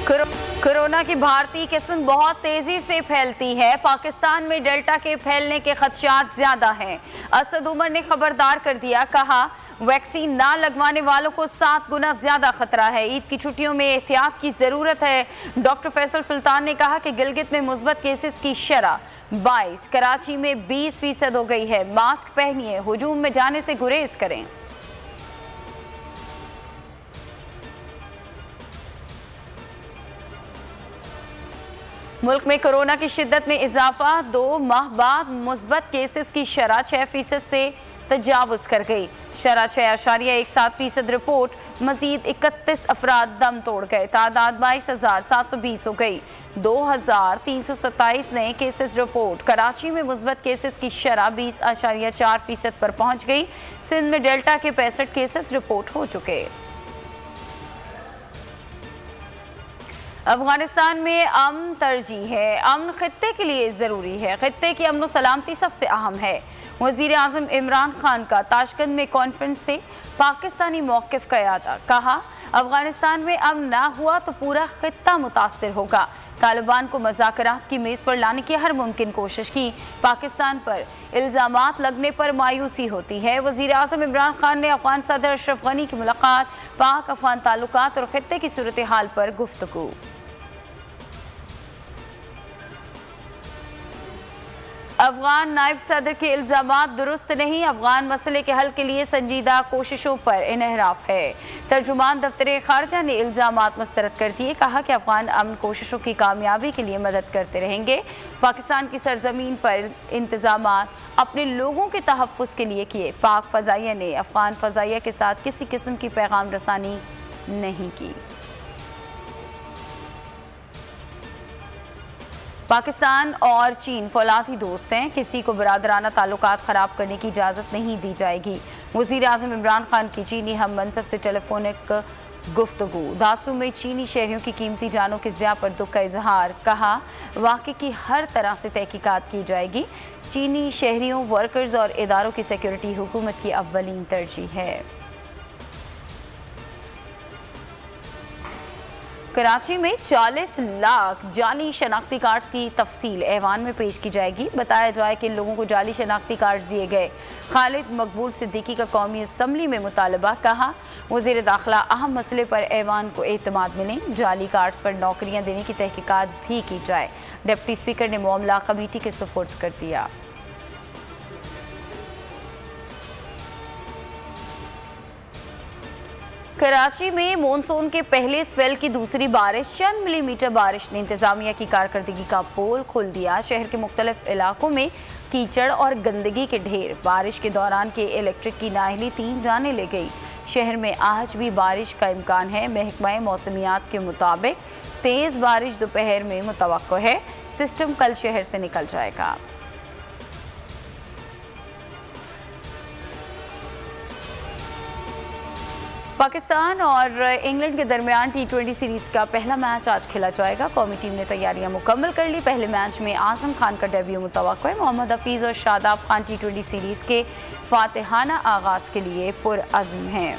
Corona की भारतीय किस्म बहुत तेजी से फैलती है। पाकिस्तान में डेल्टा के फैलने के खदशात ज्यादा हैं। असद उमर ने खबरदार कर दिया, कहा वैक्सीन ना लगवाने वालों को 7 गुना ज्यादा खतरा है। ईद की छुट्टियों में एहतियात की जरूरत है। डॉक्टर फैसल सुल्तान ने कहा कि गिलगित में मुस्बत केसेस की शरह 22, कराची में 20% हो गई है। मास्क पहनिए, हुजूम में जाने से गुरेज करें। मुल्क में कोरोना की शिद्दत में इजाफा, 2 माह बाद मुस्बत केसेस की शरह 6% से तजावुज कर गई। शरह 6.17% रिपोर्ट। मजीद 31 अफराद दम तोड़ गए। तादाद 22,720 हो गई। 2,327 नए केसेस रिपोर्ट। कराची में मुस्बत केसेस की शरह 20.4% पर पहुंच गई। सिंध में डेल्टा के 65 केसेस रिपोर्ट हो चुके। अफगानिस्तान में अमन तरजीह है। अमन खित्ते के लिए ज़रूरी है। खित्ते की अमन सलामती सबसे अहम है। वज़ीर आज़म इमरान खान का ताशकंद में कॉन्फ्रेंस से पाकिस्तानी मौक़िफ़ का यादा। कहा अफगानिस्तान में अमन ना हुआ तो पूरा खित्ता मुतासिर होगा। तालिबान को मुज़ाकरात की मेज़ पर लाने की हर मुमकिन कोशिश की। पाकिस्तान पर इल्ज़ामात लगने पर मायूसी होती है। वज़ीर आज़म इमरान खान ने अफ़गान सदर अशरफ गनी की मुलाकात, पाक अफ़गान ताल्लुकात और खित्ते की सूरत हाल पर गुफ्तगू। अफगान नायब सदर के इल्ज़ामात दुरुस्त नहीं। अफगान मसले के हल के लिए संजीदा कोशिशों पर इनहराफ है। तर्जुमान दफ्तर खारजा ने इल्ज़ामात मुस्तरद कर दिए। कहा कि अफगान अमन कोशिशों की कामयाबी के लिए मदद करते रहेंगे। पाकिस्तान की सरजमीन पर इंतजामात अपने लोगों के तहफ़्फ़ुज़ के लिए किए। पाक फ़ज़ाइया ने अफगान फ़ज़ाइया के साथ किसी किस्म की पैगाम रसानी नहीं की। पाकिस्तान और चीन फौलादी दोस्त हैं। किसी को बरादराना ताल्लुकात ख़राब करने की इजाज़त नहीं दी जाएगी। वज़ीर आज़म इमरान खान की चीनी हम मनसब से टेलीफोनिक गुफ्तगू। दासू में चीनी शहरियों की कीमती जानों के ज़िया पर दुख का इजहार। कहा वाक़े की हर तरह से तहकीकात की जाएगी। चीनी शहरियों, वर्कर्स और इदारों की सिक्योरिटी हुकूमत की अव्वलीन तरजीह है। कराची में 40 लाख जाली शनाख्ती कार्ड्स की तफसील ऐवान में पेश की जाएगी। बताया जाए कि लोगों को जाली शनाख्ती कार्ड दिए गए। खालिद मकबूल सिद्दीकी का कौमी असम्बली में मुतालबा। कहा वज़ीर दाखिला अहम मसले पर ऐवान को एतमाद मिले। जाली कार्ड्स पर नौकरियां देने की तहकीकात भी की जाए। डिप्टी स्पीकर ने मामला कमेटी के सुपुर्द कर दिया। कराची में मानसून के पहले स्पेल की दूसरी बारिश, चंद मिलीमीटर बारिश ने इंतजामिया की कारकर्दगी का पोल खोल दिया। शहर के मुख्तलिफ इलाकों में कीचड़ और गंदगी के ढेर। बारिश के दौरान के इलेक्ट्रिक की नाअहली 3 जानें ले गई। शहर में आज भी बारिश का इम्कान है। महकमा मौसमियात के मुताबिक तेज़ बारिश दोपहर में मुतवक्को है। सिस्टम कल शहर से निकल जाएगा। पाकिस्तान और इंग्लैंड के दरमियान T20 सीरीज़ का पहला मैच आज खेला जाएगा। कौमी टीम ने तैयारियां मुकम्मल कर ली। पहले मैच में आज़म खान का डेब्यू मुतवक्को है। मोहम्मद हफीज़ और शादाब खान T20 सीरीज़ के फातिहाना आगाज़ के लिए पुरअज़्म हैं।